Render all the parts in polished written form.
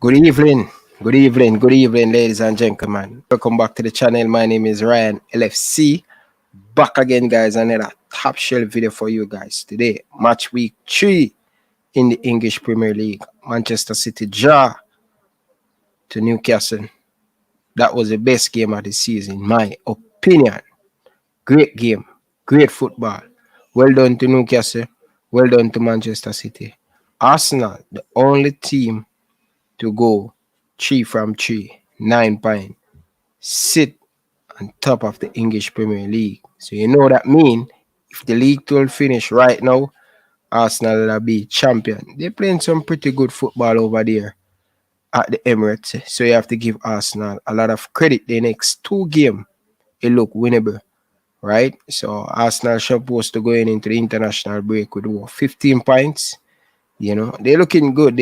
Good evening, ladies and gentlemen. Welcome back to the channel. My name is Ryan LFC. Back again, guys. Another top shelf video for you guys today. Match week 3 in the English Premier League. Manchester City draw to Newcastle. That was the best game of the season, in my opinion. Great game, great football. Well done to Newcastle. Well done to Manchester City. Arsenal, the only team to go 3 from 3, 9 points, sit on top of the English Premier League. So you know that mean if the league will finish right now, Arsenal will be champion. They're playing some pretty good football over there at the Emirates. So you have to give Arsenal a lot of credit. The next 2 games, it look winnable, right? So Arsenal supposed to go into the international break with 15 points. You know, they're looking good.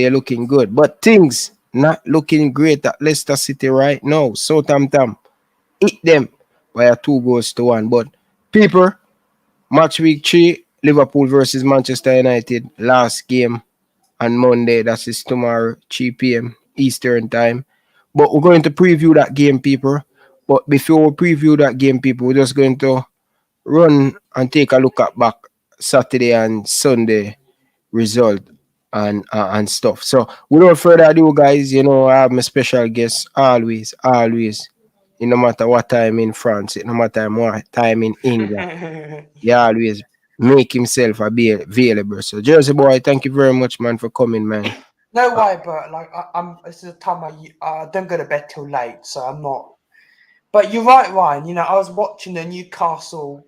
But things not looking great at Leicester City right now. Southampton hit them by a 2-1. But people, match week 3, Liverpool versus Manchester United, last game on Monday. That is tomorrow, 3 p.m. Eastern time. But we're going to preview that game, people. But before we preview that game, people, we're just going to run and take a look at back Saturday and Sunday result and stuff. So without further ado, guys, you know, I have my special guest always, no matter what time in France, no matter what time in England, he always make himself available. So Jersey boy, thank you very much, man, for coming, man. No way, but like I'm. This is the time I don't go to bed till late, so I'm not. But you're right, Ryan. You know, I was watching the Newcastle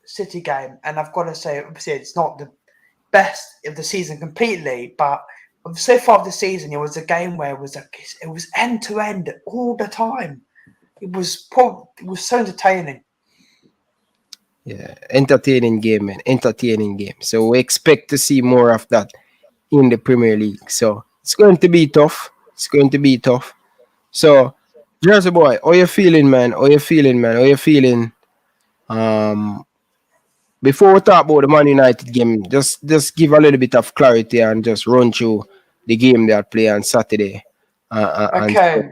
City game, and I've got to say, obviously, it's not the best of the season completely, but so far of the season, it was a game where it was end to end all the time. It was so entertaining. Yeah, entertaining game, man. Entertaining game. So we expect to see more of that in the Premier League. So it's going to be tough. So, Jersey boy, how you feeling, man? Before we talk about the Man United game, just give a little bit of clarity and just run through the game they are playing on Saturday. Okay.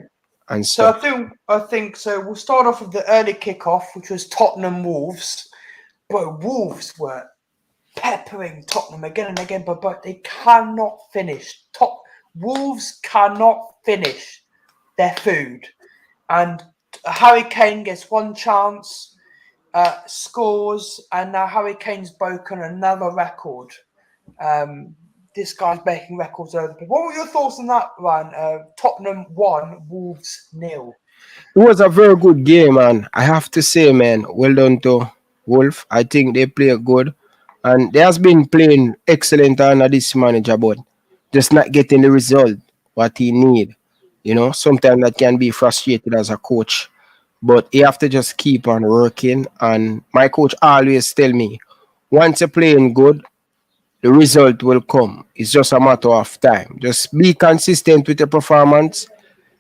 And So stuff. I think so. We'll start off with the early kickoff, which was Tottenham Wolves. But Wolves were peppering Tottenham again and again, but they cannot finish. Wolves cannot finish their food, and Harry Kane gets one chance, scores, and now Harry Kane's broken another record. This guy's breaking records over the place. What were your thoughts on that, Ryan? Tottenham 1, Wolves 0. It was a very good game, man. I have to say, man, well done to Wolf. I think they play good. And they has been playing excellent under this manager, but just not getting the result what he need. You know, sometimes that can be frustrated as a coach. But you have to just keep on working. And my coach always tell me, once you're playing good, the result will come. It's just a matter of time. Just be consistent with your performance.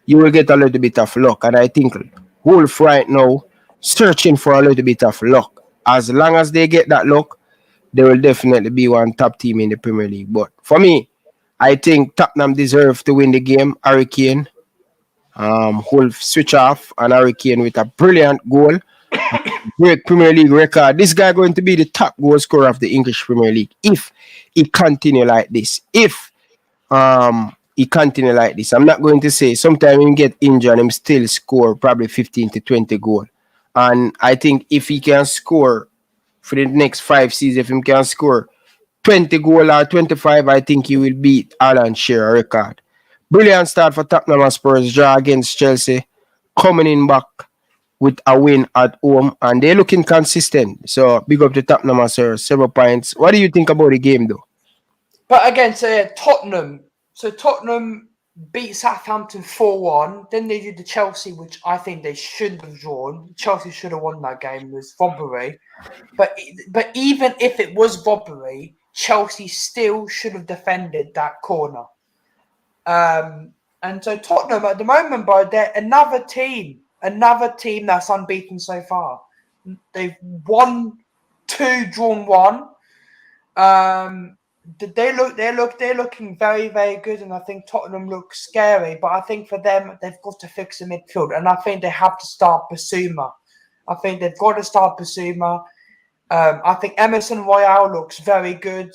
You will get a little bit of luck. And I think Wolf right now searching for a little bit of luck. As long as they get that luck, they will definitely be one top team in the Premier League. But for me, I think Tottenham deserve to win the game. Harry Kane, Wolf switch off, and Harry Kane with a brilliant goal. Great Premier League record. This guy going to be the top goal scorer of the English Premier League if he continue like this. He continue like this. I'm not going to say sometimes he get injured and him still score probably 15 to 20 goal. And I think if he can score for the next 5 seasons, if he can score 20 goal or 25, I think he will beat Alan Shearer record. Brilliant start for Tottenham Spurs draw against Chelsea, coming in back with a win at home, and they're looking consistent. So big up to Tottenham Spurs, several points. What do you think about the game, though? But again, so yeah, Tottenham. So Tottenham beat Southampton 4-1. Then they did the Chelsea, which I think they shouldn't have drawn. Chelsea should have won that game. It was robbery. But even if it was robbery, Chelsea still should have defended that corner. And so Tottenham at the moment, bro, they're another team that's unbeaten so far. They've won 2, drawn 1. they're looking very, very good, and I think Tottenham look scary. But I think for them, they've got to fix the midfield, and I think they have to start Basuma. I think they've got to start Basuma. I think Emerson Royale looks very good,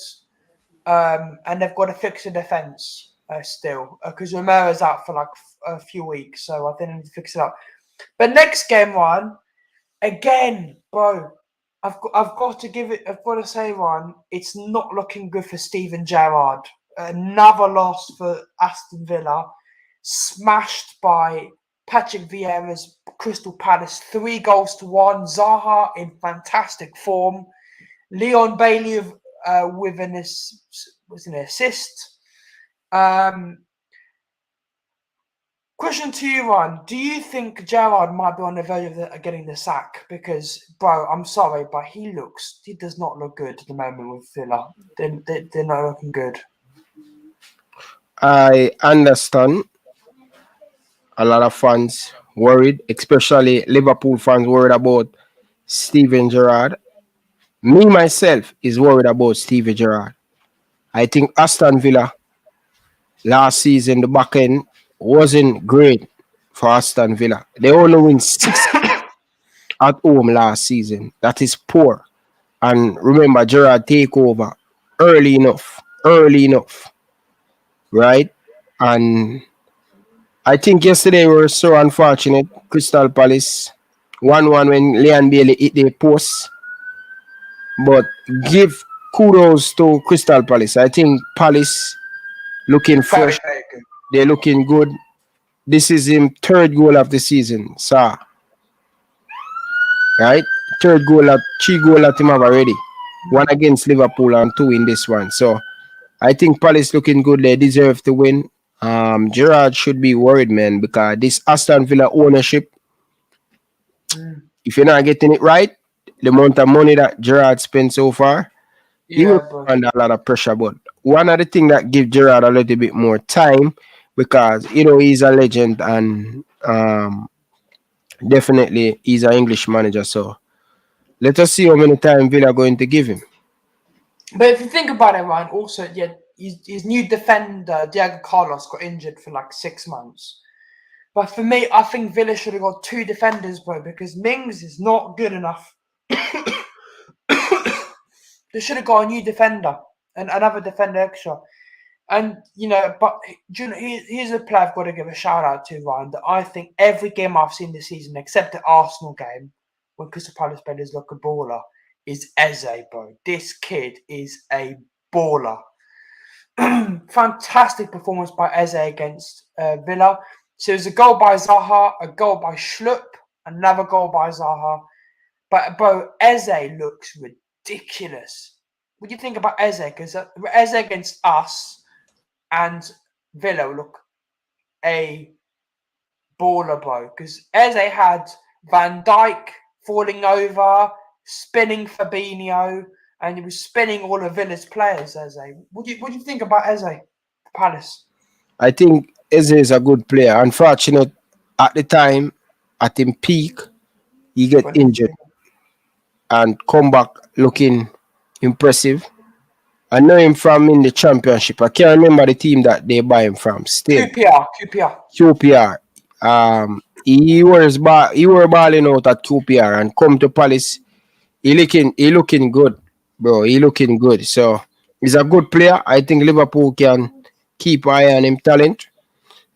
and they've got to fix the defense still because Romera's out for like a few weeks, so I think they need to fix it up. But next game, Ryan, again, bro. I've got to say, Ryan, it's not looking good for Steven Gerrard. Another loss for Aston Villa, smashed by Patrick Vieira's Crystal Palace, 3-1. Zaha in fantastic form. Leon Bailey with an assist. Question to you, Ryan. Do you think Gerrard might be on the verge of getting the sack? Because, bro, I'm sorry, but he does not look good at the moment with Villa. They're not looking good. I understand a lot of fans worried, especially Liverpool fans worried about Steven Gerrard. Me, myself, is worried about Steven Gerrard. I think Aston Villa last season, the back end wasn't great for Aston Villa. They only win 6 at home last season. That is poor. And remember, Gerrard take over early enough, right? And I think yesterday we were so unfortunate. Crystal Palace 1-1 when Leon Bailey hit the post. But give kudos to Crystal Palace. I think Palace looking fresh. They're looking good. This is his third goal of the season, sir. Right? Three goals at him have already. 1 against Liverpool and 2 in this one. So I think Palace looking good. They deserve to win. Gerrard should be worried, man, because this Aston Villa ownership, if you're not getting it right, the amount of money that Gerrard spent so far, he will be under a lot of pressure. But one of the things that gives Gerrard a little bit more time, because he's a legend and definitely he's an English manager. So let us see how many time Villa are going to give him. But if you think about it, Ryan, also, his new defender, Diego Carlos, got injured for like 6 months. But for me, I think Villa should have got 2 defenders, bro, because Mings is not good enough. They should have got a new defender and another defender extra. And, but here's a player I've got to give a shout out to, Ryan, that I think every game I've seen this season, except the Arsenal game, when Crystal Palace players look a baller, is Eze, bro. This kid is a baller. Fantastic performance by Eze against Villa. So there's a goal by Zaha, a goal by Schlupp, another goal by Zaha. But, bro, Eze looks ridiculous. What do you think about Eze? Because Eze against us and Villa look a baller, bro. Because Eze had Van Dijk falling over, spinning Fabinho, and he was spinning all of Villa's players, Eze. What do you think about Eze, Palace? I think Eze is a good player. Unfortunate, at the time, at his peak, he get injured and come back looking impressive. I know him from in the championship. I can't remember the team that they buy him from. Still, QPR. He was balling out at QPR and come to Palace. He looking good, bro. He looking good. So he's a good player. I think Liverpool can keep eye on him talent.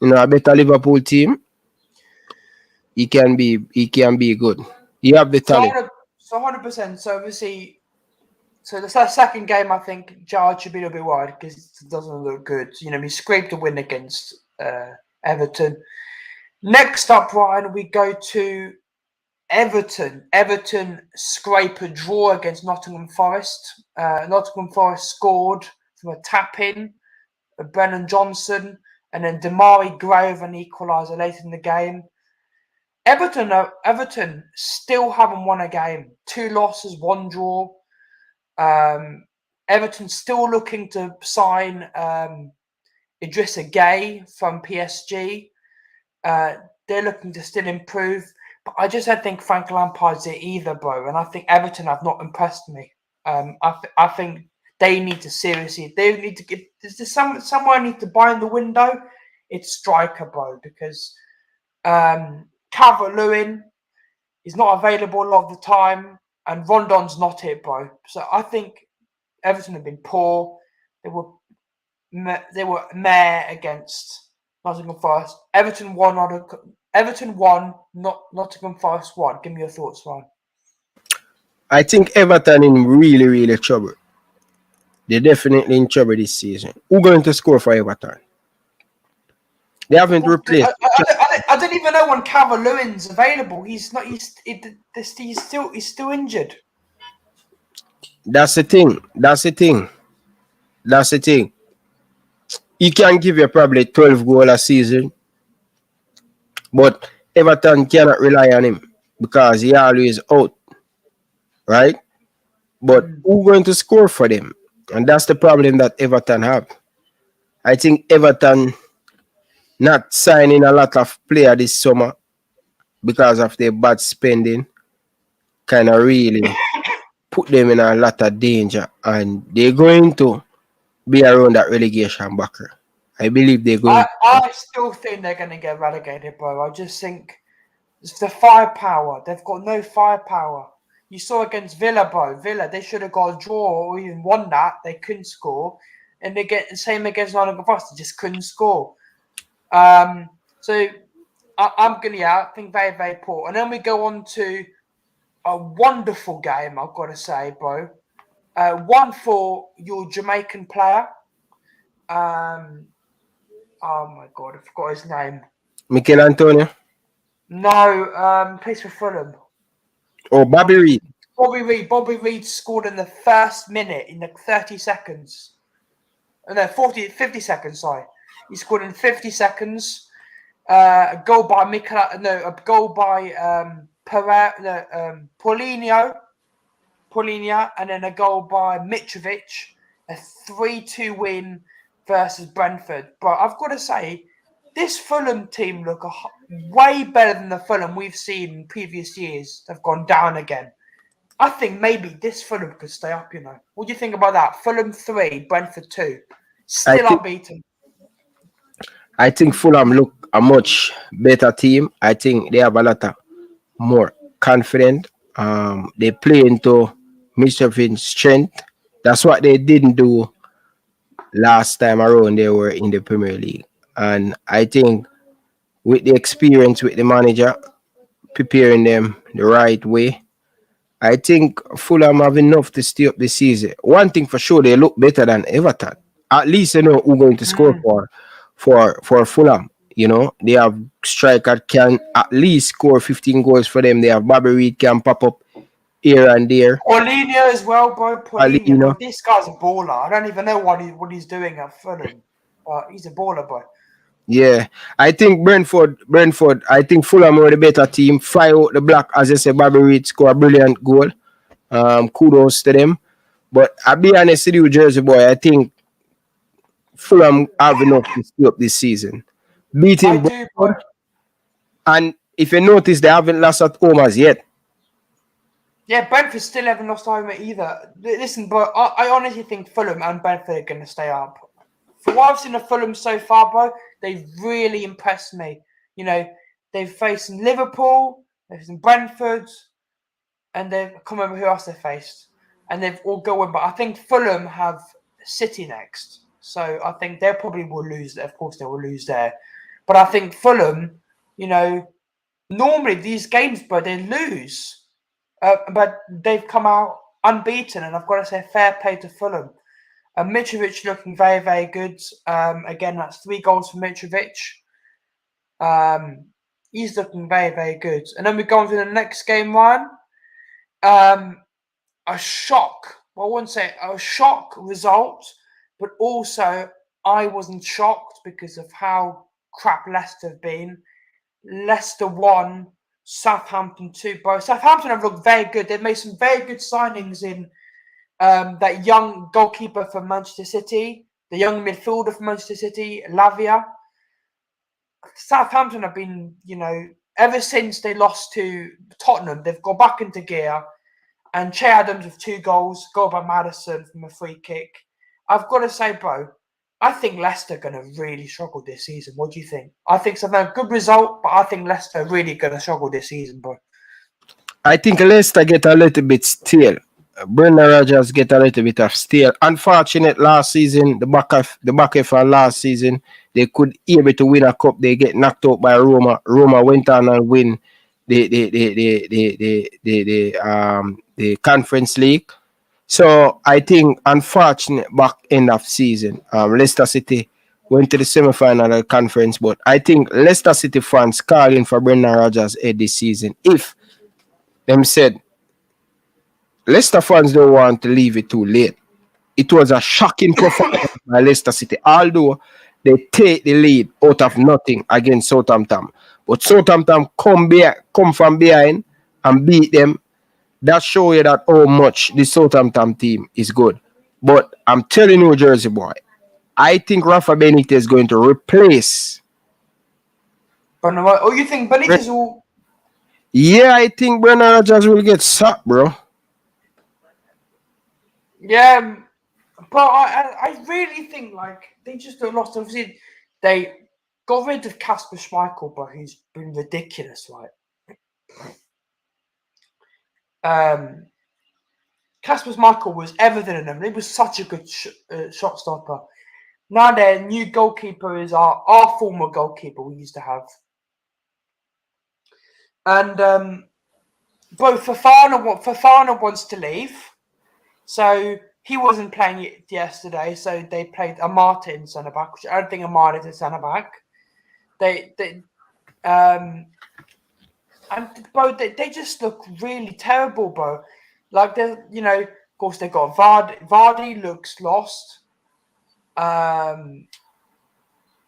A better Liverpool team. He can be good. He have the talent. So 100%. So obviously. So the second game, I think Gerrard should be a little bit worried because it doesn't look good. He scraped a win against Everton. Next up, Ryan, we go to Everton. Everton scrape a draw against Nottingham Forest. Nottingham Forest scored from a tap-in of Brennan Johnson, and then Damari Gray with an equaliser later in the game. Everton still haven't won a game. 2 losses, 1 draw. Everton still looking to sign Idrissa Gueye from PSG. They're looking to still improve. But I just don't think Frank Lampard's it either, bro. And I think Everton have not impressed me. I think they need to seriously. They need to get. There's somewhere need to buy in the window. It's striker, bro, because Calvert-Lewin is not available a lot of the time, and Rondon's not it, bro. So I think Everton have been poor. They were meh against Nottingham Forest. Everton won. Nottingham Forest won. Give me your thoughts, Ryan. I think Everton in really, really trouble. They're definitely in trouble this season. Who's going to score for Everton? They haven't replaced. I don't even know when Calvert-Lewin's available. He's not. He's still injured. That's the thing. He can give you probably 12 goals a season, but Everton cannot rely on him because he always out, right? But who's going to score for them? And that's the problem that Everton have. I think Everton not signing a lot of players this summer because of their bad spending kind of really put them in a lot of danger, and they're going to be around that relegation backer. I believe they're going. I still think they're going to get relegated, bro. I just think it's the firepower. They've got no firepower. You saw against Villa, bro. Villa, they should have got a draw or even won that. They couldn't score. And they get the same against Nottingham Forest. They just couldn't score. So I'm going to, I think very, very poor. And then we go on to a wonderful game, I've got to say, bro. One for your Jamaican player. Oh my God, I forgot his name. Mikel Antonio? No, plays for Fulham. Oh, Bobby Reid. Bobby Reid scored in the first minute, in the 30 seconds. No, 50 seconds, sorry. He scored in 50 seconds. A goal by Paulinho, and then a goal by Mitrovic. A 3-2 win versus Brentford. But I've got to say, this Fulham team look way better than the Fulham we've seen in previous years. They've gone down again. I think maybe this Fulham could stay up, you know. What do you think about that? Fulham 3, Brentford 2. Still unbeaten. I think Fulham look a much better team. I think they have a lot of more confident. They play into Mitrovic's strength. That's what they didn't do last time around they were in the Premier League. And I think with the experience with the manager, preparing them the right way, I think Fulham have enough to stay up this season. One thing for sure, they look better than Everton. At least they know who's going to score for Fulham. You know, they have striker can at least score 15 goals for them. They have Bobby Reid can pop up here and there. Paulinho as well, bro. Paulinho. This guy's a baller. I don't even know what he's doing at Fulham, but he's a baller, boy. Yeah, I think Brentford. I think Fulham were the better team. Fly out the block, as I said. Bobby Reid scored a brilliant goal. Kudos to them. But I'll be honest with you, Jersey boy. I think Fulham have enough to stay up this season. Beating Brentford, and if you notice, they haven't lost at home as yet. Yeah, Brentford still haven't lost home either. Listen, but I honestly think Fulham and Brentford are going to stay up. For what I've seen of Fulham so far, bro, they've really impressed me. You know, they've faced Liverpool, they've faced Brentford, and I can't remember who else they faced. And they've all gone, but I think Fulham have City next. So I think they probably will lose. Of course, they will lose there. But I think Fulham, you know, normally these games, bro, they lose. But they've come out unbeaten, and I've got to say fair play to Fulham. Mitrovic looking very, very good. Again, that's 3 goals for Mitrovic. He's looking very, very good. And then we go on to the next game, Ryan. A shock. Well, I wouldn't say a shock result, but also I wasn't shocked because of how crap Leicester have been. Leicester 1, Southampton 2. Both Southampton have looked very good. They've made some very good signings in that young goalkeeper from Manchester City, the young midfielder from Manchester City, Lavia. Southampton have been, you know, ever since they lost to Tottenham, they've gone back into gear. And Che Adams with 2 goals, goal by Maddison from a free kick. I've got to say, bro, I think Leicester are going to really struggle this season. What do you think? I think it's a good result, but I think Leicester are really going to struggle this season, bro. I think Leicester get a little bit stale. Brendan Rodgers get a little bit of stale. Unfortunate last season, the back of last season, they could able to win a cup. They get knocked out by Roma. Roma went on and win the Conference League. So I think unfortunate back end of season, Leicester City went to the semi-final of the conference, but I think Leicester City fans calling for Brendan Rodgers this season. If them said Leicester fans don't want to leave it too late. It was a shocking performance by Leicester City, although they take the lead out of nothing against Southampton. But Southampton come from behind and beat them. That shows you that how much the Southampton team is good. But I'm telling you, Jersey boy, I think Rafa Benitez is going to replace. Oh, you think Benitez will? Yeah, I think Brendan Rodgers will get sacked, bro. Yeah, but I really think like they just lost. Obviously, they got rid of Kasper Schmeichel, but he's been ridiculous, right? Kasper Schmeichel was Everton in them. He was such a good shot stopper. Now their new goalkeeper is our former goalkeeper we used to have. And both Fofana wants to leave. So he wasn't playing yesterday, so they played Amata in centre back, which I don't think Amata is a centre back. They just look really terrible, bro. Like they, of course they got Vardy looks lost.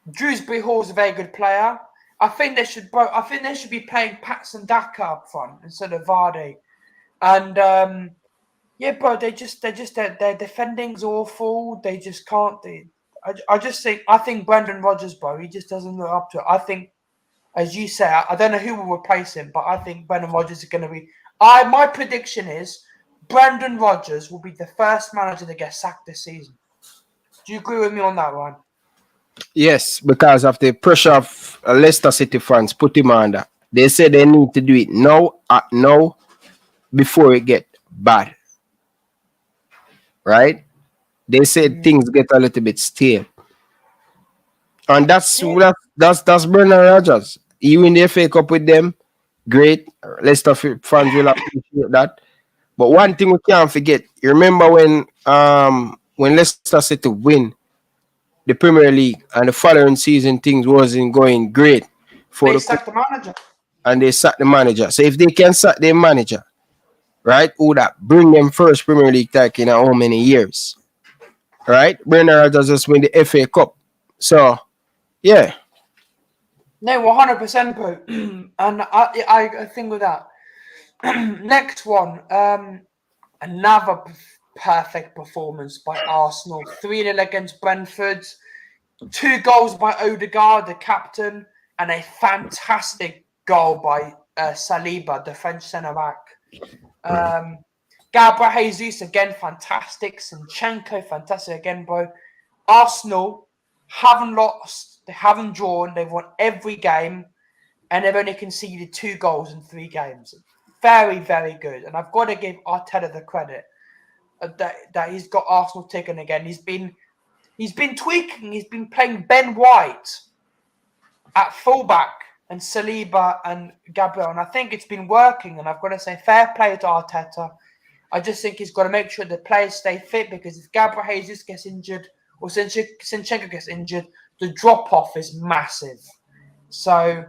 Drewsbury Hall's a very good player. I think they should be playing Patson Daka up front instead of Vardy. And yeah, bro, their defending's awful. They just can't. I think Brendan Rodgers, bro, he just doesn't look up to it. I think, as you say, I don't know who will replace him, but I think Brendan Rodgers is going to be. My prediction is Brendan Rodgers will be the first manager to get sacked this season. Do you agree with me on that, Ryan? Yes, because of the pressure of Leicester City fans put him under. They said they need to do it now, before it get bad. Right? They said things get a little bit stale. And that's Brendan Rodgers. He win the FA Cup with them. Great. Leicester fans will appreciate that. But one thing we can't forget, you remember when Leicester City win the Premier League and the following season things wasn't going great for they sacked the manager. And they sacked the manager. So if they can sack their manager, right, who that bring them first Premier League title in how many years? Right? Brendan Rodgers just win the FA Cup. So yeah. No, 100%, bro. And I think with that. Next one, another perfect performance by Arsenal. 3-0 against Brentford. 2 goals by Odegaard, the captain, and a fantastic goal by Saliba, the French centre-back. Gabriel Jesus, again, fantastic. Zinchenko, fantastic again, bro. Arsenal haven't lost. They haven't drawn. They've won every game. And they've only conceded 2 goals in 3 games. Very, very good. And I've got to give Arteta the credit that he's got Arsenal ticking again. He's been tweaking. He's been playing Ben White at fullback and Saliba and Gabriel. And I think it's been working. And I've got to say fair play to Arteta. I just think he's got to make sure the players stay fit, because if Gabriel Jesus gets injured or Zinchenko gets injured, the drop-off is massive. So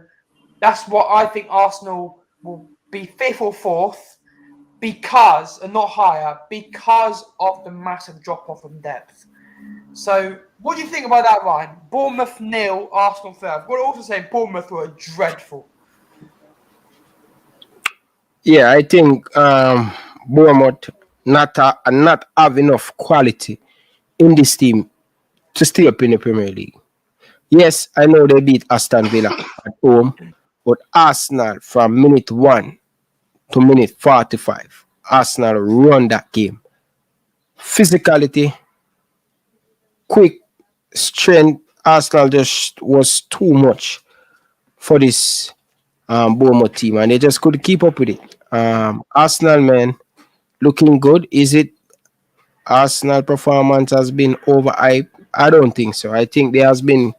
that's what I think. Arsenal will be 5th or 4th because, and not higher, because of the massive drop-off in depth. So what do you think about that, Ryan? Bournemouth 0, Arsenal 3. I've got to also say Bournemouth were dreadful. Yeah, I think Bournemouth not have enough quality in this team to stay up in the Premier League. Yes, I know they beat Aston Villa at home, but Arsenal from minute 1 to minute 45, Arsenal run that game. Physicality, quick strength, Arsenal just was too much for this Bournemouth team, and they just couldn't keep up with it. Arsenal, man, looking good. Is it Arsenal performance has been overhyped? I don't think so. I think there has been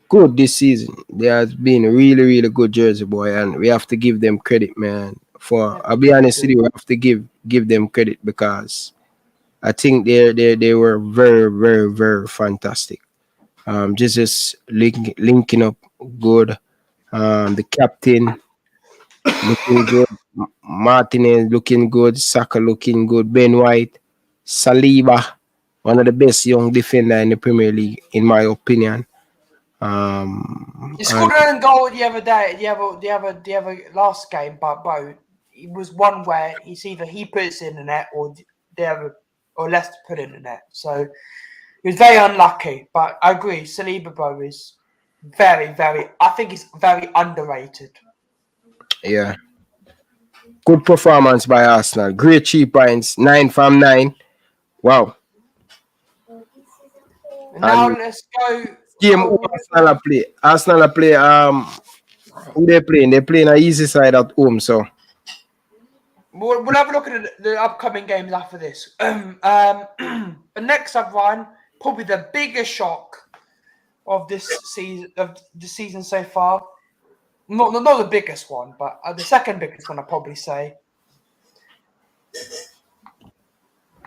good this season. They has been really, really good Jersey boy, and we have to give them credit, man. I'll be honest with you, we have to give them credit because I think they were very, very, very fantastic. Just linking up good. The captain looking good. Martinez looking good. Saka looking good. Ben White, Saliba, one of the best young defender in the Premier League, in my opinion. He scored an own goal the other day, the other last game, but it was one where it's either he puts it in the net or Leicester put it in the net. So he was very unlucky. But I agree, Saliba, bro, is very, very. I think he's very underrated. Yeah. Good performance by Arsenal. Great 3 points. 9 from 9. Wow. Now let's go. Game Arsenal play. Arsenal play. Who they playing? They playing an easy side at home. So we'll have a look at the upcoming games after this. But next up, Ryan, probably the biggest shock of this season so far. Not the biggest one, but the second biggest one, I'd probably say.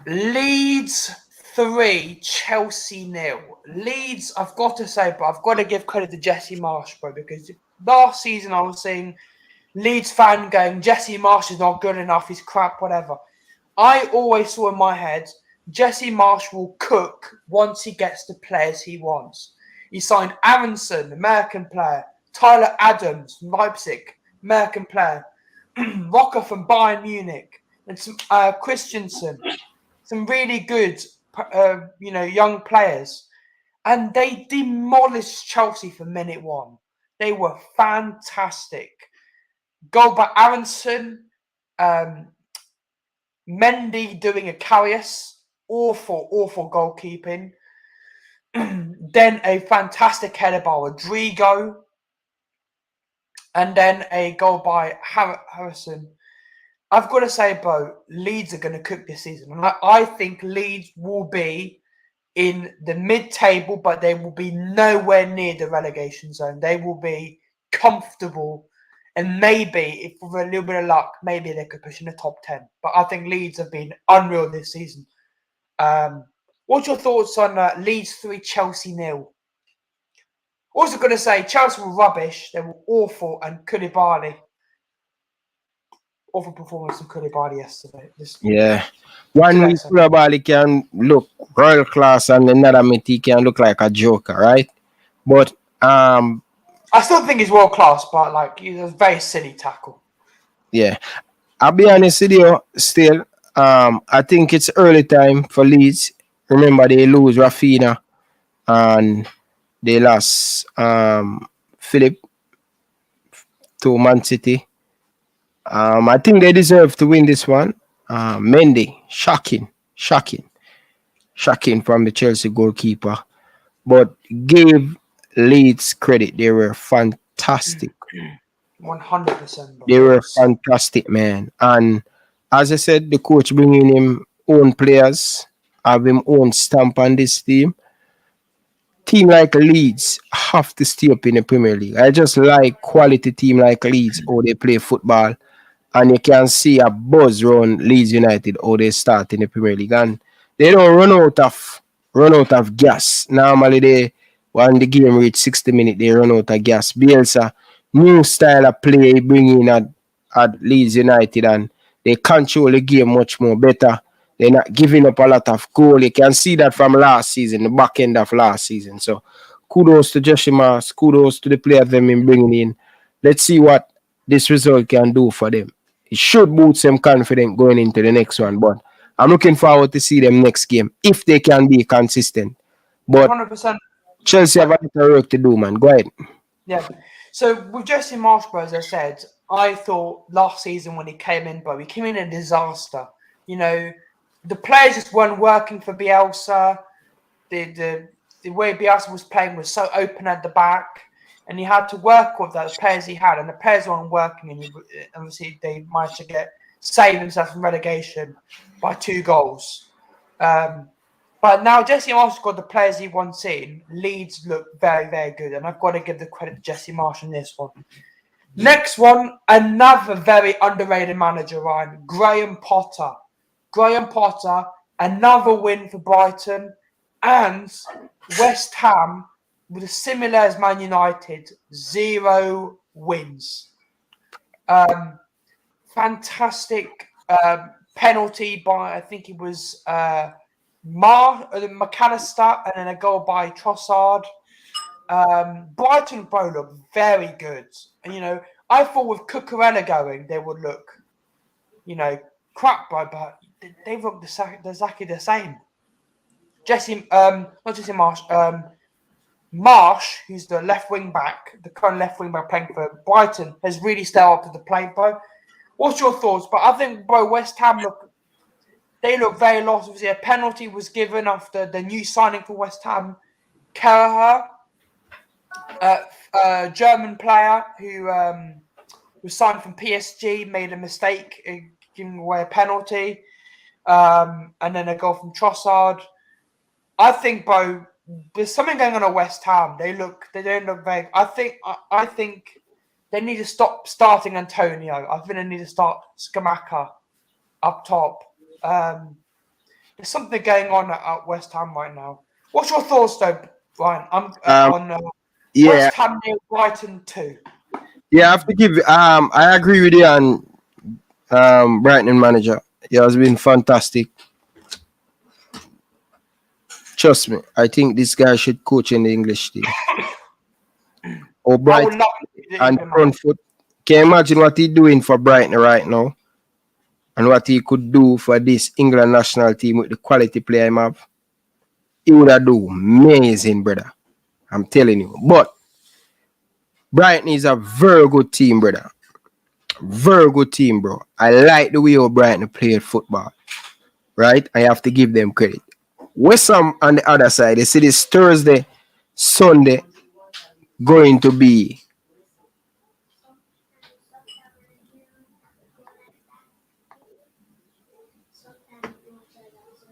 Leeds 3, Chelsea 0. Leeds, I've got to say, but I've got to give credit to Jesse Marsh, bro, because last season I was seeing Leeds fan going, Jesse Marsh is not good enough, he's crap, whatever. I always saw in my head, Jesse Marsh will cook once he gets the players he wants. He signed Aronson, American player, Tyler Adams from Leipzig, American player, Rocker from Bayern Munich, and some Christensen, some really good, young players, and they demolished Chelsea for minute one. They were fantastic. Goal by Aronson, Mendy doing a Karius, awful goalkeeping. Then a fantastic header by Rodrigo. And then a goal by Harrison. I've got to say, bro, Leeds are going to cook this season. And I think Leeds will be in the mid-table, but they will be nowhere near the relegation zone. They will be comfortable. And maybe, if with a little bit of luck, maybe they could push in the top 10. But I think Leeds have been unreal this season. What's your thoughts on Leeds 3, Chelsea 0? Also going to say, Chelsea were rubbish. They were awful. And Koulibaly. Awful performance from Koulibaly yesterday. Yeah. One week Koulibaly can look royal class and another minute he can look like a joker, right? But I still think he's world class, but he's a very silly tackle. Yeah. I'll be honest with you still. I think it's early time for Leeds. Remember, they lose Rafinha and they lost Philip to Man City. I think they deserve to win this one. Mendy, shocking from the Chelsea goalkeeper. But give Leeds credit. They were fantastic. 100%. They were fantastic, man. And as I said, the coach bringing him own players, have him own stamp on this team. Team like Leeds have to stay up in the Premier League. I just like quality team like Leeds, how they play football. And you can see a buzz around Leeds United, how they start in the Premier League. And they don't run out of gas. Normally, when the game reach 60 minutes, they run out of gas. Bielsa, new style of play bring in at Leeds United, and they control the game much more better. They're not giving up a lot of goal. You can see that from last season, the back end of last season. So kudos to Jesse Marsh, kudos to the players them in bringing in. Let's see what this result can do for them. It should boost them confident going into the next one. But I'm looking forward to see them next game if they can be consistent. But 100%. Chelsea have a little work to do, man. Go ahead. Yeah. So with Jesse Marsh, bro, as I said, I thought last season when he came in, bro, he came in a disaster. You know, the players just weren't working for Bielsa. The way Bielsa was playing was so open at the back, and he had to work with those players he had, and the players weren't working, and obviously they managed to save themselves from relegation by 2 goals. But now Jesse Marsh's got the players he wants in. Leeds look very, very good, and I've got to give the credit to Jesse Marsh in this one. Next one, another very underrated manager, Ryan, Graham Potter. Graham Potter, another win for Brighton, and West Ham, with a similar as Man United, 0 wins. Fantastic penalty by, I think it was McAllister, and then a goal by Trossard. Brighton bro look very good. And, you know, I thought with Cucurella going, they would look, you know, crap, bro, but they look exactly the same. Not Jesse Marsh, Marsh, who's the left wing back, the current left wing back playing for Brighton, has really stepped up to the plate, bro. What's your thoughts? But I think, bro, West Ham look very lost. Obviously, a penalty was given after the new signing for West Ham, Kelleher, a German player who was signed from PSG, made a mistake in giving away a penalty, and then a goal from Trossard. I think, bro, there's something going on at West Ham. They don't look very. I think they need to stop starting Antonio. I think they need to start Skamaka up top. There's something going on at West Ham right now. What's your thoughts, though, Ryan? I'm on West Ham near Brighton 2. Yeah, I have to give. I agree with you on Brighton manager. He has been fantastic. Trust me, I think this guy should coach in the English team. Or Brighton and front foot. Can you imagine what he's doing for Brighton right now? And what he could do for this England national team with the quality player he have? He would have done amazing, brother. I'm telling you. But Brighton is a very good team, brother. Very good team, bro. I like the way how Brighton played football. Right? I have to give them credit. West Ham on the other side, they see this Thursday, Sunday going to be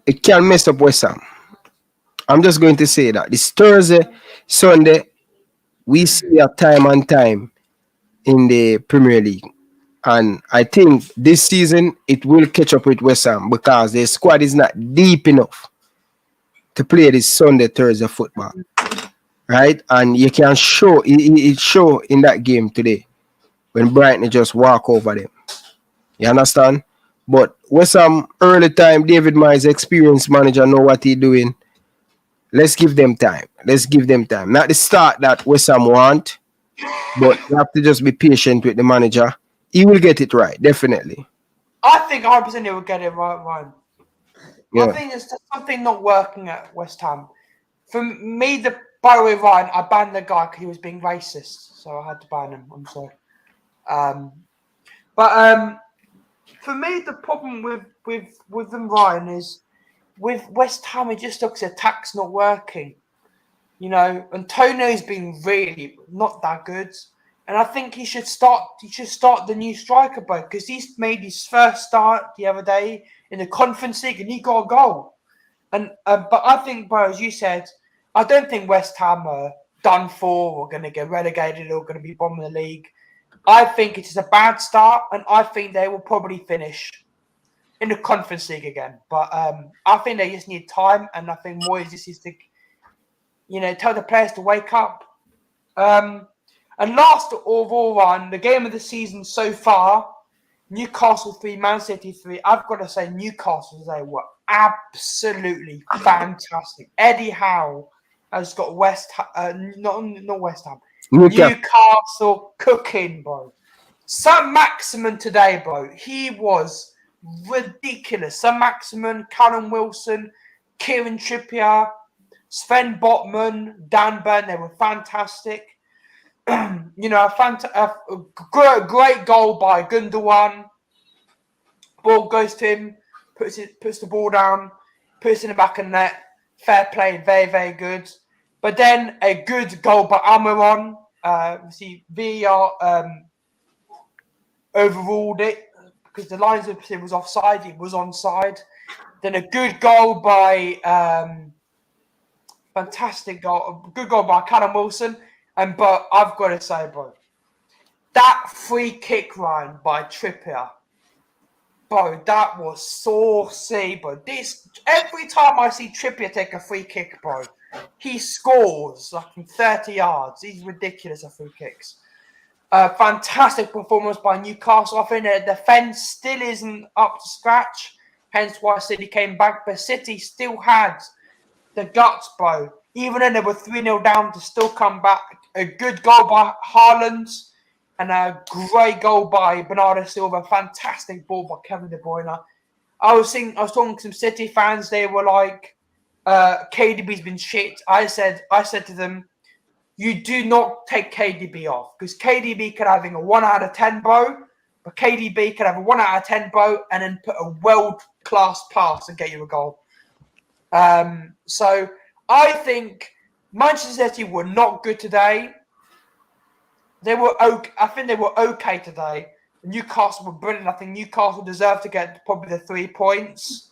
it can mess up West Ham. I'm just going to say that this Thursday, Sunday, we see a time and time in the Premier League. And I think this season it will catch up with West Ham because their squad is not deep enough to play this Sunday, Thursday football. Right? And you can show it show in that game today when Brighton just walk over them. You understand? But West Ham early time, David Moyes, experienced manager, know what he's doing. Let's give them time. Not the start that West Ham want, but you have to just be patient with the manager. He will get it right, definitely. I think 100% he will get it right, Ryan. Yeah. I think there's something not working at West Ham. For me, by the way, Ryan, I banned the guy because he was being racist, so I had to ban him. I'm sorry. But for me, the problem with them, Ryan, is with West Ham, it just looks attack's not working. You know, Antonio's been really not that good. And I think he should start the new striker, bro, because he's made his first start the other day in the Conference League and he got a goal. And but I think, bro, as you said, I don't think West Ham are done for or going to get relegated or going to be bombing the league. I think it is a bad start, and I think they will probably finish in the Conference League again. But I think they just need time, and I think Moyes just needs to, you know, tell the players to wake up. And last of all, Ryan, the game of the season so far, Newcastle 3, Man City 3. I've got to say, Newcastle today were absolutely fantastic. Eddie Howe has got not West Ham. Newcastle cooking, bro. Sam Maximin today, bro. He was ridiculous. Sam Maximin, Callum Wilson, Kieran Trippier, Sven Botman, Dan Burn. They were fantastic. you know, a great goal by Gundogan. Ball goes to him, puts the ball down, puts it in the back of the net. Fair play, very, very good. But then a good goal by Almiron. See, VAR overruled it because the lines of it was offside. It was onside. Then a good goal by fantastic goal, a good goal by Callum Wilson. But I've got to say, bro, that free kick, Ryan, by Trippier. Bro, that was saucy, bro. Every time I see Trippier take a free kick, bro, he scores like from 30 yards. He's ridiculous at free kicks. Fantastic performance by Newcastle. I think their defence still isn't up to scratch, hence why City came back. But City still had the guts, bro. Even though they were 3-0 down, to still come back. A good goal by Haaland. And a great goal by Bernardo Silva. Fantastic ball by Kevin De Bruyne. I was talking to some City fans. They were like, KDB's been shit. I said to them, you do not take KDB off. Because KDB could have a 1 out of 10, bro. But KDB could have a 1 out of 10, bro. And then put a world-class pass and get you a goal. So I think Manchester City were not good today. They were okay. I think they were okay today. Newcastle were brilliant. I think Newcastle deserved to get probably the 3 points.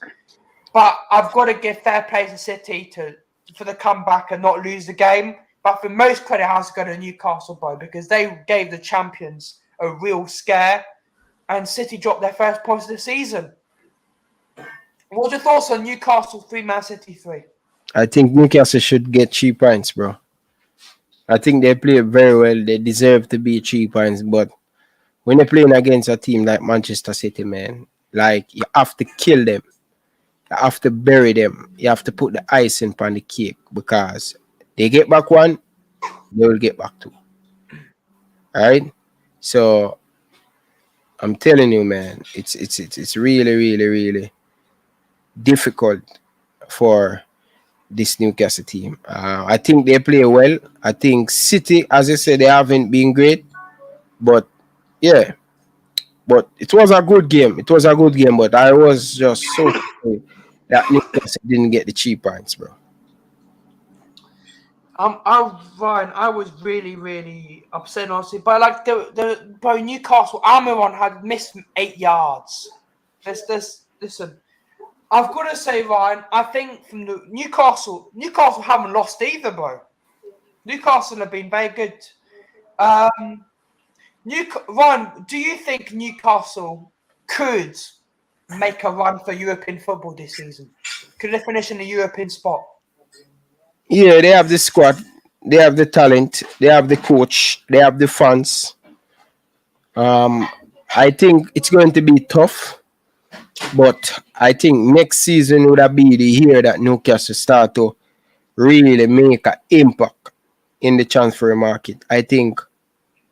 But I've got to give fair play to City for the comeback and not lose the game. But for most credit has to go to Newcastle, bro, because they gave the champions a real scare. And City dropped their first points of the season. What's your thoughts on Newcastle 3, Man City 3? I think Newcastle should get 3 points, bro. I think they play very well. They deserve to be 3 points. But when they're playing against a team like Manchester City, man, like you have to kill them. You have to bury them. You have to put the icing on the cake because they get back 1, they will get back 2. All right? So I'm telling you, man, it's really, really, really difficult for this Newcastle team. I think they play well. I think City, as I said, they haven't been great. But yeah, but it was a good game. It was a good game, but I was just so sorry that Newcastle didn't get the 3 points, bro. Ryan, I was really, really upset, honestly. But like by Newcastle, Almiron had missed 8 yards. Listen. I've got to say, Ryan, I think from the Newcastle haven't lost either, bro. Newcastle have been very good. Ryan, do you think Newcastle could make a run for European football this season? Could they finish in the European spot? Yeah, they have the squad, they have the talent, they have the coach, they have the fans. I think it's going to be tough. But I think next season would have be the year that Newcastle start to really make an impact in the transfer market. I think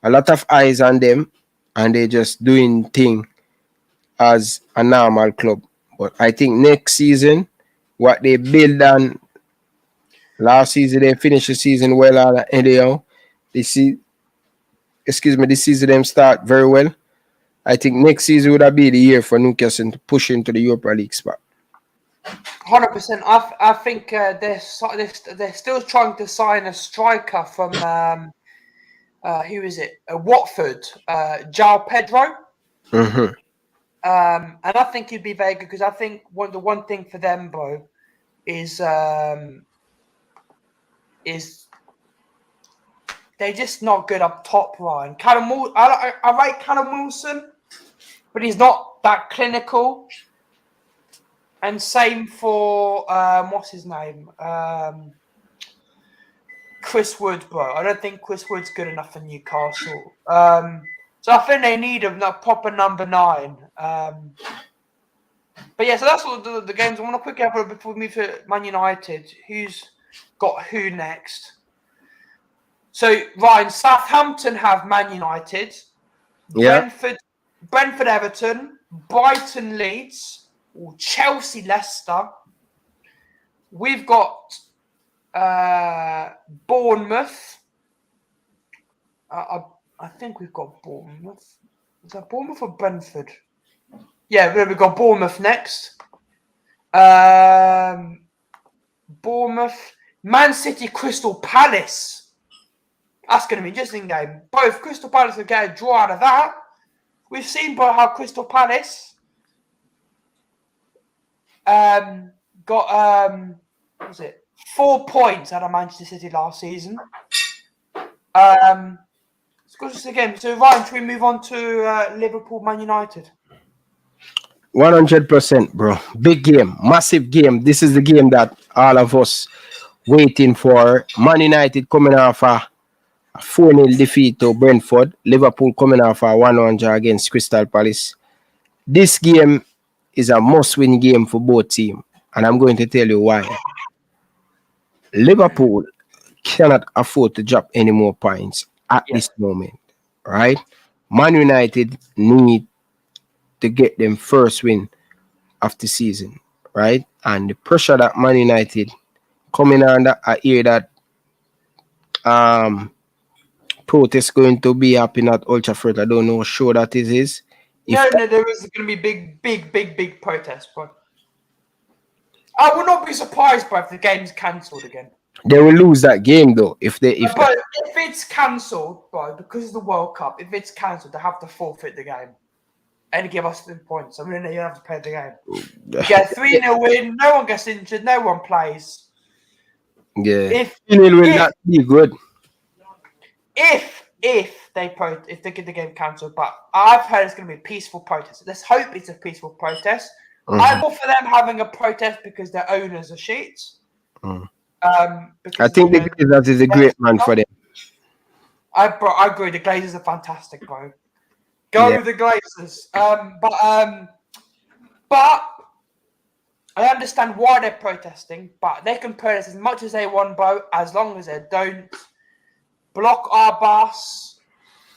a lot of eyes on them and they're just doing thing as a normal club. But I think next season, what they build on last season, they finished the season well anyhow. This season them start very well. I think next season would have be the year for Newcastle to push into the Europa League spot. 100%. I think they're still trying to sign a striker from who is it? Watford, João Pedro. Mm-hmm. And I think he'd be very good because I think the one thing for them, bro, is they're just not good up top, Ryan. I rate Callum Wilson, but he's not that clinical. And same for what's his name? Chris Wood, bro. I don't think Chris Wood's good enough for Newcastle. So I think they need a proper number 9. But yeah, so that's all the games. I want to quickly have a before we move to Man United. Who's got who next? So Ryan, Southampton have Man United, Yeah. Brentford, Everton, Brighton, Leeds, Chelsea, Leicester. We've got Bournemouth, I think we've got Bournemouth. Is that Bournemouth or Brentford? Yeah, we've got Bournemouth next. Bournemouth, Man City, Crystal Palace. That's going to be an interesting game. Both Crystal Palace will get a draw out of that. We've seen how Crystal Palace got what was it 4 points out of Manchester City last season. Let's go just again. So Ryan, should we move on to Liverpool, Man United? 100%, bro. Big game, massive game. This is the game that all of us waiting for. Man United coming off a 4-0 defeat to Brentford. Liverpool coming off a 1-1 draw against Crystal Palace. This game is a must-win game for both teams, and I'm going to tell you why. Liverpool cannot afford to drop any more points at this moment, right? Man United need to get them first win of the season, right? And the pressure that Man United coming under, I hear that protest going to be happening at Old Trafford. I don't know how sure that it is. No, there is going to be big protest, but I would not be surprised, if the game's cancelled again. They will lose that game though if it's cancelled, bro, because of the World Cup. If it's cancelled, they have to forfeit the game and give us 3 points. I mean, you have to play the game. You get 3-0 win. No one gets injured. No one plays. Yeah, if 3-0 will not be good. If they get the game cancelled, but I've heard it's going to be a peaceful protest. Let's hope it's a peaceful protest. I'm all for them having a protest because their owners are shit. I think that is a great man for them. I agree. The Glazers are fantastic, bro. Go with the Glazers. But I understand why they're protesting. But they can protest as much as they want, bro, as long as they don't block our bus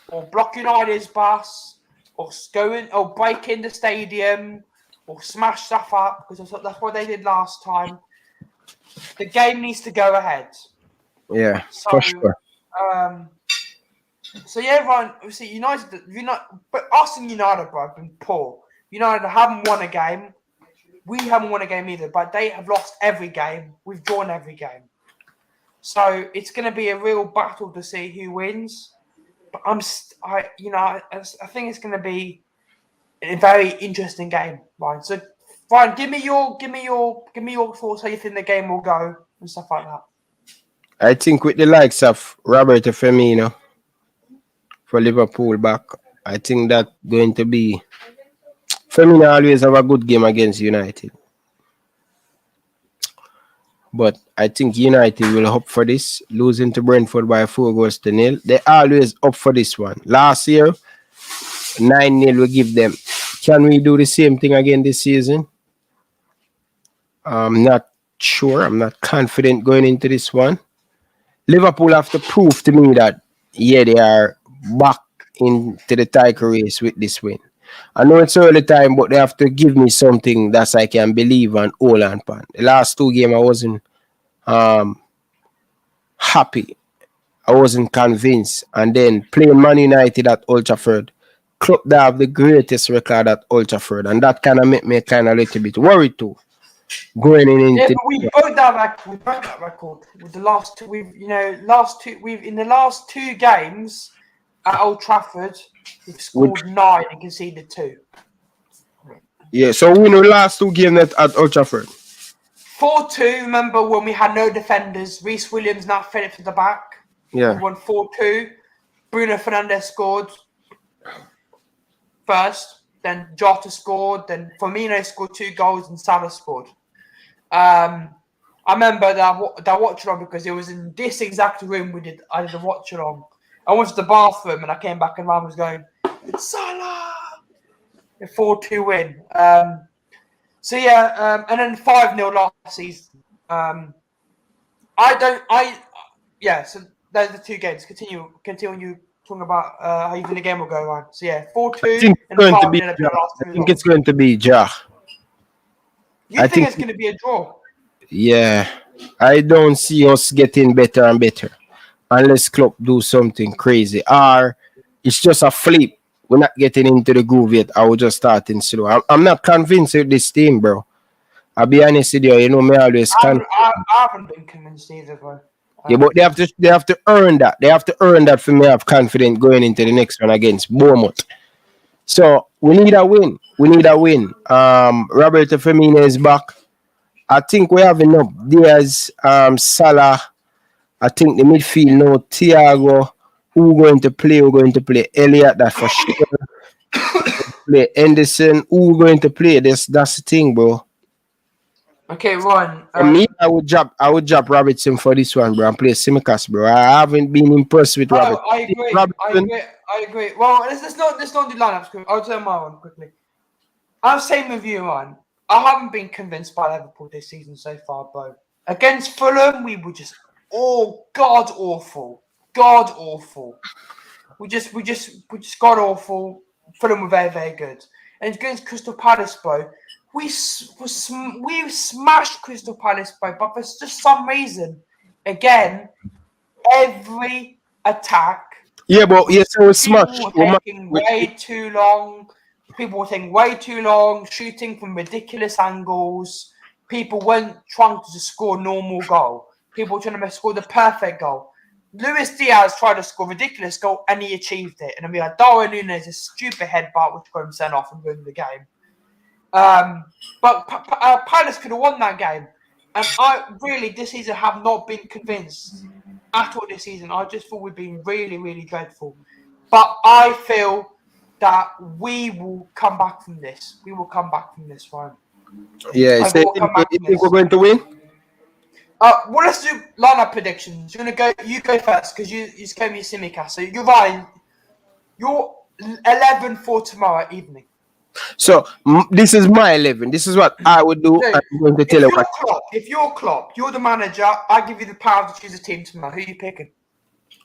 or block United's bus or break in the stadium or smash stuff up, because that's what they did last time. The game needs to go ahead. Yeah, for sure. So yeah, Ryan. Obviously, United, but us and United, bro, have been poor. United haven't won a game. We haven't won a game either, but they have lost every game. We've drawn every game. So it's going to be a real battle to see who wins. But I think it's going to be a very interesting game, Ryan. So, Ryan, give me your thoughts. How you think the game will go and stuff like that. I think with the likes of Roberto Firmino for Liverpool back, I think that going to be Firmino always have a good game against United. But I think United will hope for this, losing to Brentford by 4-0. They always up for this one. Last year, 9-0 will give them. Can we do the same thing again this season? I'm not sure. I'm not confident going into this one. Liverpool have to prove to me that, they are back into the title race with this win. I know it's early time, but they have to give me something that I can believe and hold on. The last 2 games, I wasn't happy. I wasn't convinced. And then playing Man United at Old Trafford, club that have the greatest record at Old Trafford, and that kind of make me kind of a little bit worried too. Going into but we broke that record with the last two. In the last 2 games at Old Trafford, we've scored 9 and conceded 2. Yeah, so we know the last 2 games at Old Trafford. 4-2. Remember when we had no defenders? Reece Williams, Nat Phillips at the back. Yeah. We won 4-2. Bruno Fernandes scored first. Then Jota scored. Then Firmino scored 2 goals and Salah scored. I remember that watch along because it was in this exact room I did the watch along. I went to the bathroom and I came back and Ryan was going, "It's Salah!" A 4-2 win. And then 5-0 last season. So those are the 2 games. Continue talking about how you think the game will go, Ryan. So 4-2 and 5-0. I think it's going to be Ja. You think it's going to be a draw? Yeah. I don't see us getting better and better. unless Klopp do something crazy. Or it's just a flip. We're not getting into the groove yet. I will just starting slow. I'm not convinced with this team, bro. I'll be honest with you. You know me always I haven't been convinced either, bro. Yeah, but they have to earn that. They have to earn that for me to have confidence going into the next one against Bournemouth. So we need a win. We need a win. Roberto Firmino is back. I think we have enough. Diaz, Salah. I think the midfield now, Thiago. Who going to play? We're going to play Elliot, that for sure. Play Henderson. Who going to play? That's the thing, bro. Okay, Ryan. For me, I would drop Robertson for this one, bro, and play Simicast, bro. I haven't been impressed with Robertson. I agree. I agree. Well, let's not do lineups quickly. I'll tell my one quickly. I'm same with you, Ryan. I haven't been convinced by Liverpool this season so far, bro. Against Fulham, we were just god awful. God awful. We just god awful. Fulham were very, very good. And against Crystal Palace, bro, we smashed Crystal Palace, bro, but for just some reason, again, every attack. Yeah, but yes, so smashed. Taking way too long. People were taking way too long, shooting from ridiculous angles. People weren't trying to just score a normal goal. People were trying to score the perfect goal. Luis Diaz tried to score a ridiculous goal and he achieved it. And I mean, like Darwin Núñez, a stupid headbutt which got him sent off and ruined the game. But Palace could have won that game. And I really, this season, have not been convinced at all this season. I just thought we've been really, really dreadful. But I feel that we will come back from this. We will come back from this, Ryan. Yeah, you think we're going to win? Well, let's do lineup predictions. You go first because you just gave me a Simicast. So you're Ryan. You're 11 for tomorrow evening. So this is my 11. This is what I would do. So, I'm going to tell you what. If you're Klopp, you're the manager. I give you the power to choose a team tomorrow. Who are you picking?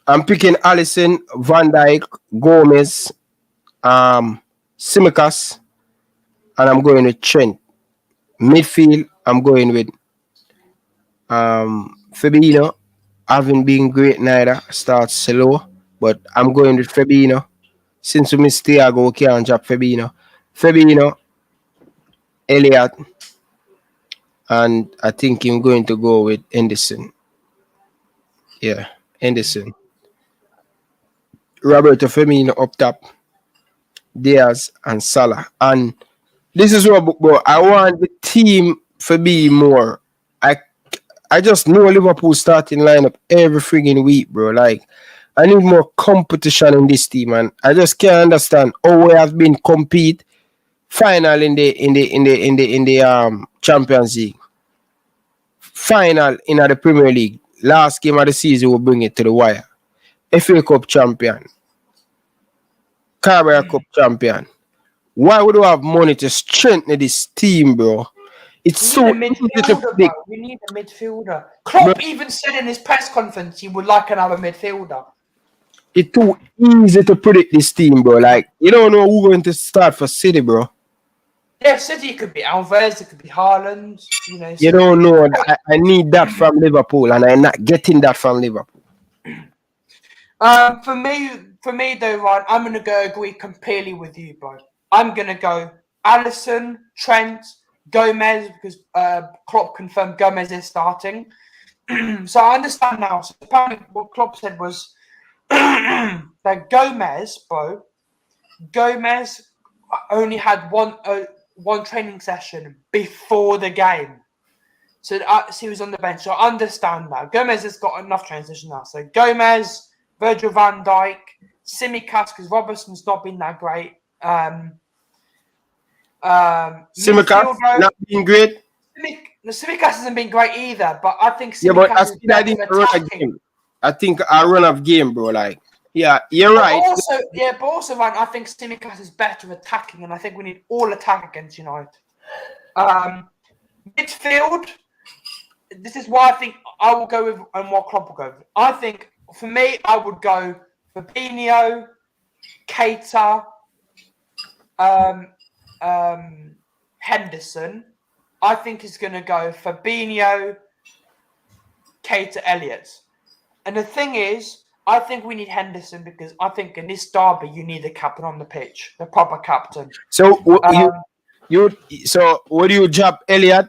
I'm picking Alisson, Van Dijk, Gomez, Simicast, and I'm going with Trent. Midfield, I'm going with Fabinho. Haven't been great neither. Starts slow, but I'm going with Fabinho. Since we missed Thiago, we can't drop Fabinho. Fabinho, Elliot, and I think I'm going to go with Henderson. Yeah, Henderson. Roberto Firmino up top. Diaz and Salah. And this is what, bro, I want the team to be more. I just know Liverpool starting lineup every friggin' week, bro. Like, I need more competition in this team, and I just can't understand how we have been compete final in the Champions League, final in the Premier League. Last game of the season, we'll bring it to the wire. FA Cup champion, Carabao Cup champion. Why would we have money to strengthen this team, bro? It's so easy to predict. We need a midfielder. Klopp even said in his press conference he would like another midfielder. It's too easy to predict this team, bro. Like, you don't know who's going to start for City, bro. Yeah, City could be Alvarez, it could be Haaland. You don't know. I need that from Liverpool, and I'm not getting that from Liverpool. For me though, Ryan, I'm gonna go agree completely with you, bro. I'm gonna go Alisson, Trent, Gomez, because Klopp confirmed Gomez is starting. So I understand now. So apparently what Klopp said was that Gomez only had one training session before the game. So he was on the bench. So I understand that. Gomez has got enough training session now. So Gomez, Virgil van Dijk, Simicast, because Robertson's not been that great. Simicast not been great. Simicast hasn't been great either, but I think Simicast I didn't run a game. I think I run a game, bro. Like, yeah, you're right. But also, Ryan, I think Simicast is better attacking, and I think we need all attack against United. Midfield. This is why I think I will go with, and what Klopp will go with. I think for me, I would go Fabinho, Keita, Henderson. I think he's going to go Fabinho, Keita, Elliott. And the thing is, I think we need Henderson because I think in this derby you need a captain on the pitch, the proper captain. So would you drop Elliot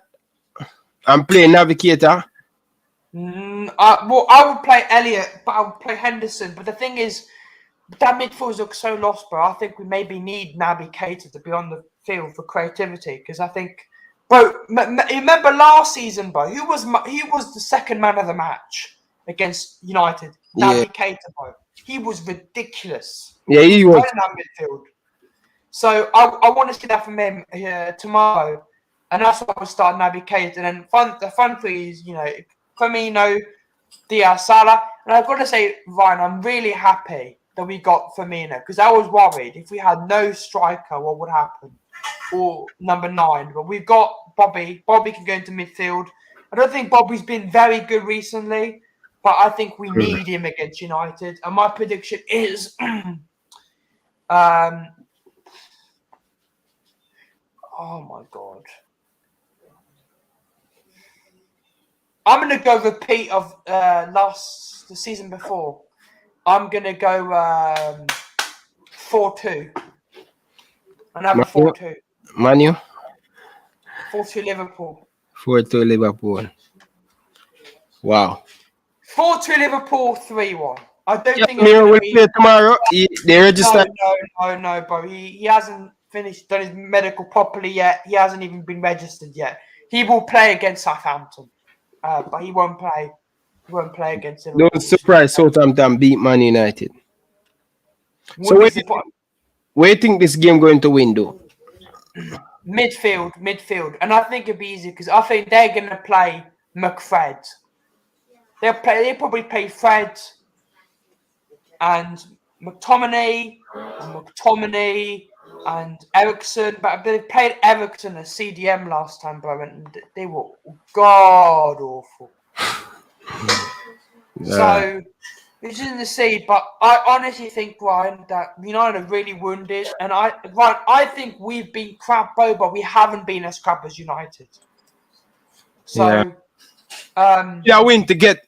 and play Navigator? I would play Elliot, but I would play Henderson. But the thing is, that midfield looks so lost, bro. I think we maybe need Navigator to be on the field for creativity because I think, bro. Remember last season, bro? He was the second man of the match against United. Navigator, bro. He was ridiculous. Yeah, he was in that midfield. So I want to see that from him tomorrow, and that's why I would start Navigator. And then the fun three is Firmino, Diaz, Salah, and I've got to say, Ryan, I'm really happy that we got Firmino because I was worried if we had no striker, what would happen? Or number 9, but we've got Bobby. Bobby can go into midfield. I don't think Bobby's been very good recently, but I think we need him against United. And my prediction is, oh my God. I'm going to go repeat of the season before. I'm going to go 4-2. Another 4-2. Manu? 4-2 Liverpool. 4-2 Liverpool. Wow. 4-2 Liverpool, 3-1. I don't think Miro will play tomorrow. They registered. No, bro. He hasn't done his medical properly yet. He hasn't even been registered yet. He will play against Southampton, but he won't play. He won't play against Liverpool. Don't surprise Southampton beat Man United. So where do you think this game going to win, though? Midfield, and I think it'll be easy because I think they're going to play McFred. They'll probably play Fred and McTominay and Ericsson, but they played Everton as CDM last time, bro, and they were god awful. So it's in the sea, but I honestly think, Ryan, that United are really wounded, and I think we've been crap, but we haven't been as crap as United. So, win to get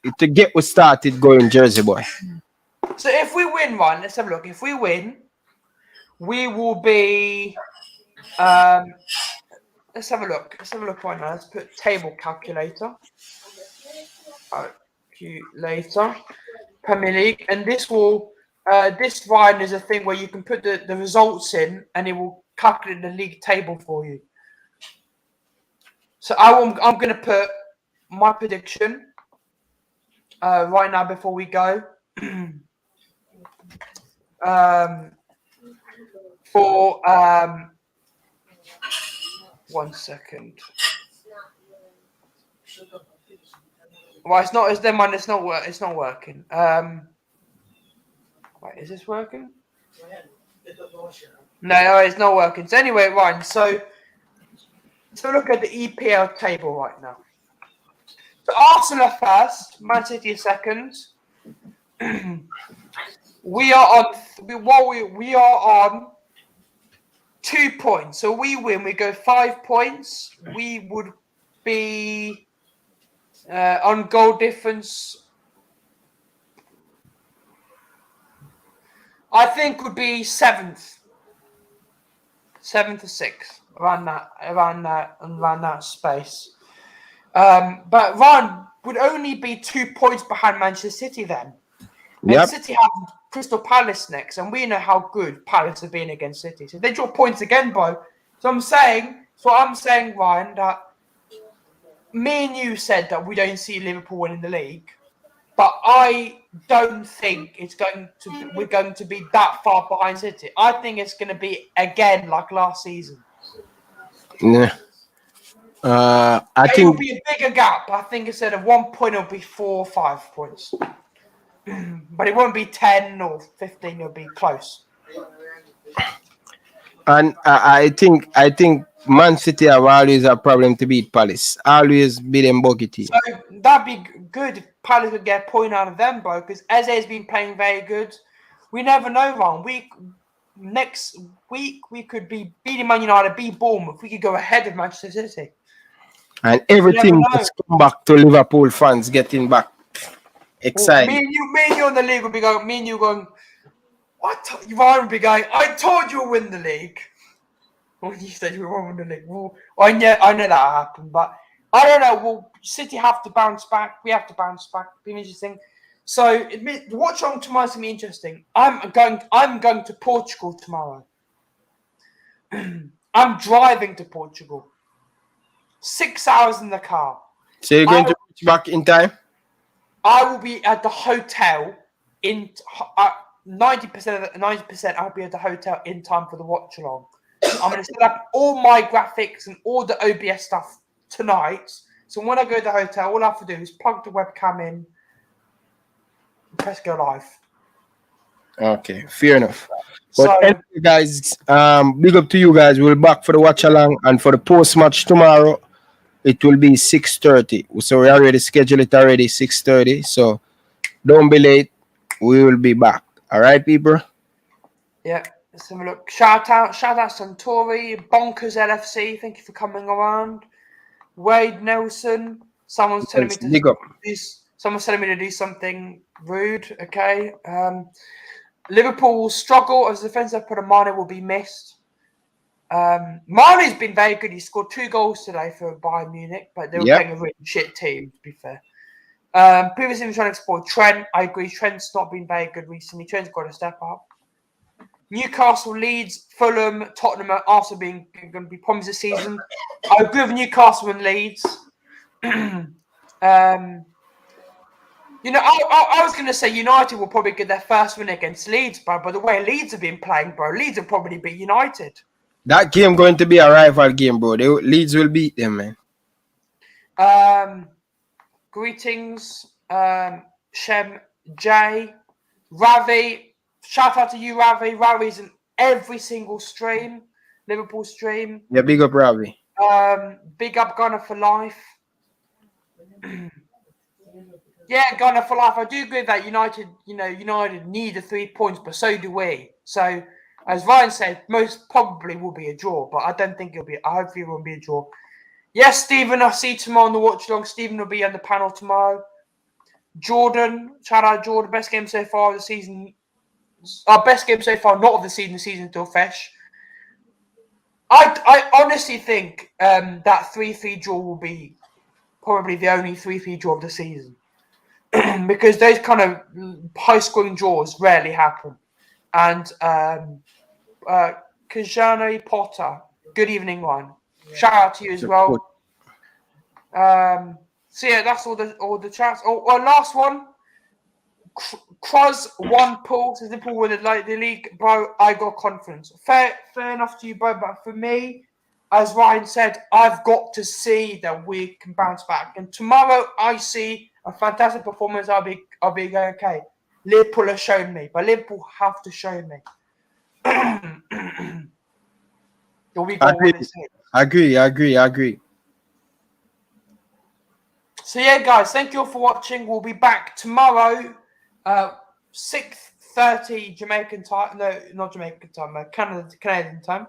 what started going, Jersey boy. So if we win, Ryan, let's have a look. If we win, we will be. Let's have a look. Let's have a look right now. Let's put table calculator. Calculator. Premier League, and this will this Ryan is a thing where you can put the results in and it will calculate the league table for you. So I'm going to put my prediction right now before we go for 1 second. Well, it's not. It's their mind. It's not working. Wait, is this working? No, it's not working. So anyway, Ryan. So look at the EPL table right now. So Arsenal are first, Man City are second. We are on 2 points. So we win. We go 5 points. We would be. On goal difference, I think would be 7th or 6th, around that space. But Ryan would only be 2 points behind Manchester City then. And City have Crystal Palace next, and we know how good Palace have been against City. So they draw points again, bro. So I'm saying, Ryan, that. Me and you said that we don't see Liverpool winning the league, but I don't think we're going to be that far behind City. I think it's going to be again like last season. Yeah. I think it will be a bigger gap. I think instead of 1 point, it'll be 4 or 5 points, but it won't be 10 or 15. It'll be close. And I think Man City have always a problem to beat Palace. Always beat them buckety. So that'd be good if Palace could get a point out of them, bro, because Eze has been playing very good. We never know, Ron. Next week, we could be beating Man United, beat Bournemouth. We could go ahead of Manchester City. And everything must come back to Liverpool fans getting back. Excited. Me and you in the league will be going. Me and you going. Ryan will be going. I told you we'll win the league. When you said we won't win the league, well, I know that happened, but I don't know. Well, City have to bounce back. We have to bounce back. It'll be interesting. So the watch along tomorrow is gonna be interesting. I'm going to Portugal tomorrow. I'm driving to Portugal. 6 hours in the car. So you're going to reach back in time? I will be at the hotel in 90%. I'll be at the hotel in time for the watch along. I'm going to set up all my graphics and all the OBS stuff tonight. So when I go to the hotel, all I have to do is plug the webcam in, and press go live. Okay, fair enough. But So, anyway, guys, big up to you guys. We'll be back for the watch along, and for the post match tomorrow, it will be 6:30. So we already scheduled it already 6:30. So don't be late. We will be back. All right, people. yeah. Let's have a look. Shout out Suntory, Bonkers LFC. Thank you for coming around. Wade Nelson. Someone's telling me to Big up. Someone's telling me to do something rude. Okay. Liverpool will struggle as the defensive put Mane will be missed. Mane's been very good. He scored 2 goals today for Bayern Munich, but they were playing a really shit team, to be fair. Previously, we were trying to explore Trent. I agree. Trent's not been very good recently. Trent's got to step up. Newcastle, Leeds, Fulham, Tottenham are also going to be problems this season. I agree with Newcastle and Leeds. I was going to say United will probably get their first win against Leeds, bro. By the way Leeds have been playing, bro, Leeds will probably beat United. That game going to be a rival game, bro. Leeds will beat them, man. Greetings, Shem J, Ravi. Shout out to you, Ravi. Ravi's in every single stream, Liverpool stream. Yeah, big up, Ravi. Big up Gunner for life. Yeah, Gunner for life. I do agree that United need the 3 points, but so do we. So, as Ryan said, most probably will be a draw, but I don't think it'll be. I hopefully it won't be a draw. Yes, Stephen, I'll see you tomorrow on the watch along. Stephen will be on the panel tomorrow. Jordan, shout out Jordan. Best game so far of the season. Our best game so far, not of the season. The season's still fresh. I honestly think that 3-3 draw will be probably the only 3-3 draw of the season. Because those kind of high-scoring draws rarely happen. And Kajano Potter, good evening, Ryan. Shout out to you as well. So yeah, that's all the chats. Oh, last one. Cruz one Paul says Liverpool win the league, bro. I got confidence. Fair enough to you, bro. But for me, as Ryan said, I've got to see that we can bounce back. And tomorrow, I see a fantastic performance. I'll be going okay. Liverpool have shown me, but Liverpool have to show me. I agree. So yeah, guys, thank you all for watching. We'll be back tomorrow, 6:30 Jamaican time. No, not Jamaican time. Canadian time.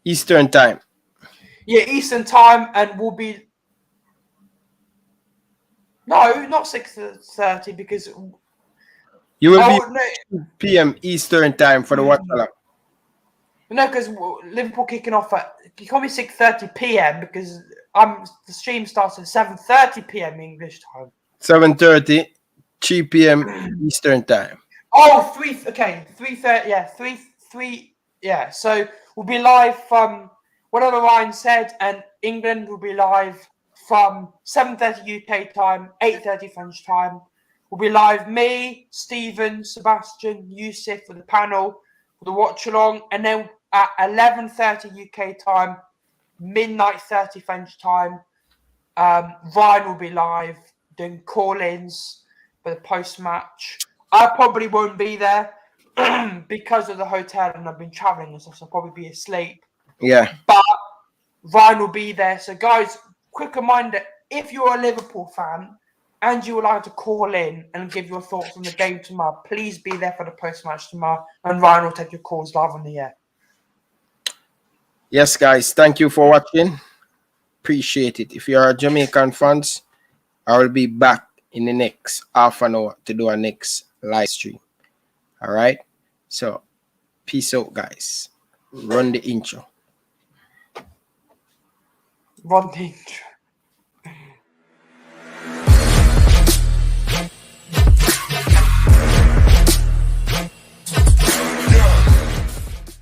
Eastern time. Yeah, Eastern time, and we'll be. No, not 6:30 because you will be 2 p.m. Eastern time for the watch along. No, because Liverpool kicking off at you can't be 6:30 p.m. because the stream starts at 7:30 p.m. English time. 7:30, 3 p.m. Eastern time. Oh, 3:30. Yeah, 3. Yeah, so we'll be live from whatever Ryan said, and England will be live from 7:30 UK time, 8:30 French time. We'll be live. Me, Stephen, Sebastian, Yusuf for the panel, for the watch along, and then at 11:30 UK time, midnight 30 French time, Ryan will be live doing call-ins for the post-match. I probably won't be there because of the hotel and I've been traveling and stuff, so I'll probably be asleep. Yeah. But Ryan will be there. So guys, quick reminder, if you're a Liverpool fan and you would like to call in and give your thoughts on the game tomorrow, please be there for the post-match tomorrow and Ryan will take your calls live on the air. Yes, guys, thank you for watching. Appreciate it. If you are Jamaican fans, I will be back in the next half an hour to do our next live stream. All right. So peace out, guys. Run the intro. Run the intro.